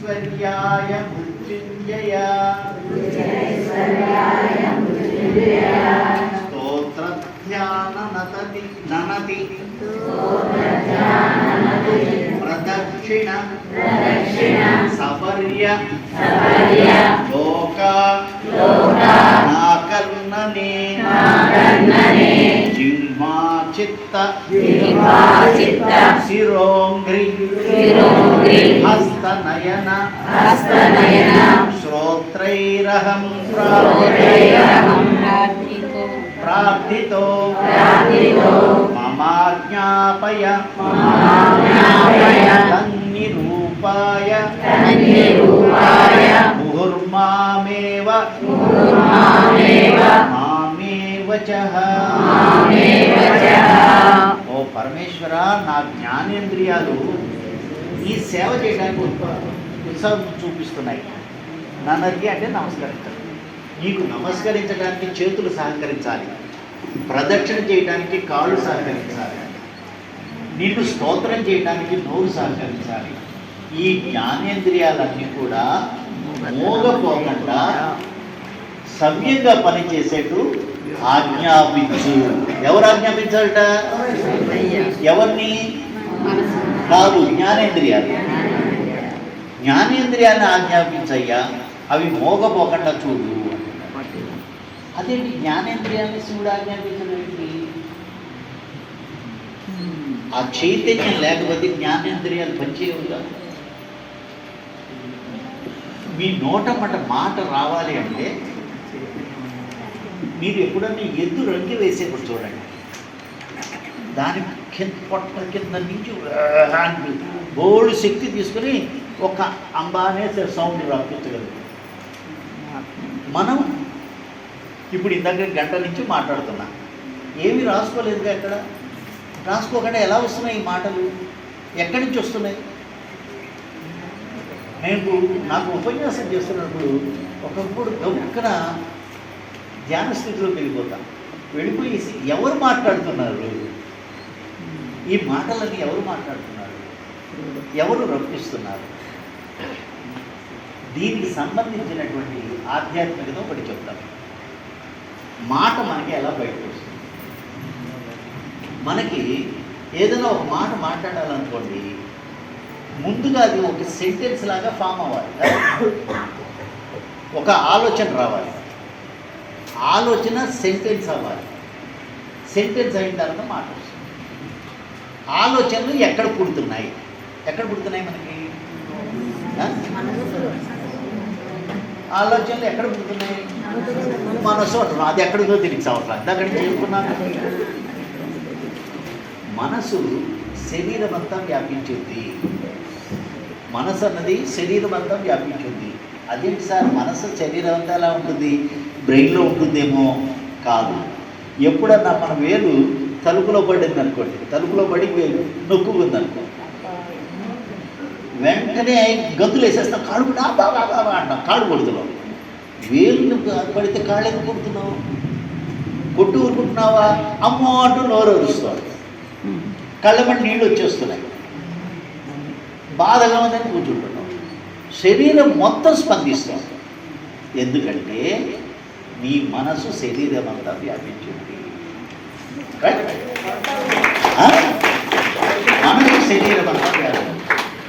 విజయేశ్వర్యాయ మృత్యుంజయ స్తోత్రధ్యాన ననతి ప్రదక్షిణ సపర్య నాకర్ణనే జిహ్వాచిత్త శిరోంగ్రి హస్తనయన శ్రోత్రైరహం ప్రార్థితో మమాజ్ఞాపయ తన్నిరూపాయ ముహుర్మామేవ మామేవచః. ఓ పరమేశ్వర, నా జ్ఞానేంద్రియాలు ఈ సేవ చేయడానికి ఉత్సాహం చూపిస్తున్నాయి. నన్నది అంటే నమస్కరించాలి. నీకు నమస్కరించడానికి చేతులు సహకరించాలి, ప్రదక్షిణ చేయడానికి కాళ్ళు సహకరించాలి, నీకు స్తోత్రం చేయడానికి నోరు సహకరించాలి. ఈ జ్ఞానేంద్రియాలన్నీ కూడా మోగపోకుండా సవ్యంగా పనిచేసేట్టు ఆజ్ఞాపించు. ఎవరు ఆజ్ఞాపించాలట? ఎవరిని? కాదు, జ్ఞానేంద్రియాలు. జ్ఞానేంద్రియాన్ని ఆజ్ఞాపించయ్యా, అవి మోగపోకుండా చూడు. అదేంటి జ్ఞానేంద్రియాన్ని శివుడు ఆజ్ఞాపించడానికి? ఆ చైతన్యం లేకపోతే జ్ఞానేంద్రియాలు పనిచేయవుగా. మీ నోట మాట రావాలి అంటే మీరు ఎప్పుడన్నా ఎద్దు రంగి వేసేప్పుడు చూడండి, దాని పొట్ట కింద నుంచి బోల్డ్ శక్తి తీసుకుని ఒక అంబానే సౌండ్ రప్పించగలరు. మనం ఇప్పుడు ఇందాక గంట నుంచి మాట్లాడుతున్నా, ఏమీ రాసుకోలేదుగా. ఎక్కడ రాసుకోకుండా ఎలా వస్తున్నాయి ఈ మాటలు? ఎక్కడి నుంచి వస్తున్నాయి? నాకు ఉపన్యాసం చేస్తున్నప్పుడు ఒకప్పుడు గొప్పన ధ్యాన స్థితిలోకి వెళ్ళిపోయి ఎవరు మాట్లాడుతున్నారు, ఈ మాటలని ఎవరు మాట్లాడుతున్నారు, ఎవరు రప్పిస్తున్నారు? దీనికి సంబంధించినటువంటి ఆధ్యాత్మికత ఒకటి చెప్తాను. మాట మనకి ఎలా బయటకు వస్తుంది? మనకి ఏదైనా ఒక మాట మాట్లాడాలనుకోండి, ముందుగా అది ఒక సెంటెన్స్ లాగా ఫామ్ అవ్వాలి, ఒక ఆలోచన రావాలి, ఆలోచన సెంటెన్స్ అవ్వాలి, సెంటెన్స్ అయిన తర్వాత మాట వస్తుంది. ఆలోచనలు ఎక్కడ పుడుతున్నాయి? మనకి ఆలోచనలు ఎక్కడ పుడుతున్నాయి? మనసు అంటున్నాం, అది ఎక్కడికో తిరిగి చావట్లేదు. అక్కడికి చేరుకున్నాను. మనసు శరీరం అంతా వ్యాపించింది. మనసు అన్నది శరీరం అంతా వ్యాపించింది. అదేంటి సార్, మనసు శరీరం అంతా ఎలా ఉంటుంది? బ్రెయిన్లో ఉంటుందేమో? కాదు. ఎప్పుడన్నా మన వేలు తలుపులో పడింది అనుకోండి, తలుపులో పడి వేలు నొక్కుకుంది అనుకో, వెంటనే గంతులు వేసేస్తాం, కాడు బాగా అంటాం, కాడు కొడుతున్నావు. వేలు పడితే కాళ్ళు ఎందుకు కొడుతున్నావు? కొట్టు ఊరుకుంటున్నావా? అమ్మో అంటూ నోరు వరుస్తావు, కళ్ళమని నీళ్ళు వచ్చేస్తున్నాయి, బాధగా ఉందని కూర్చుంటున్నావు. శరీరం మొత్తం స్పందిస్తాం. ఎందుకంటే నీ మనసు శరీరం అంతా వ్యాపించింది. మనసు శరీరం అంతా వ్యాపించింది.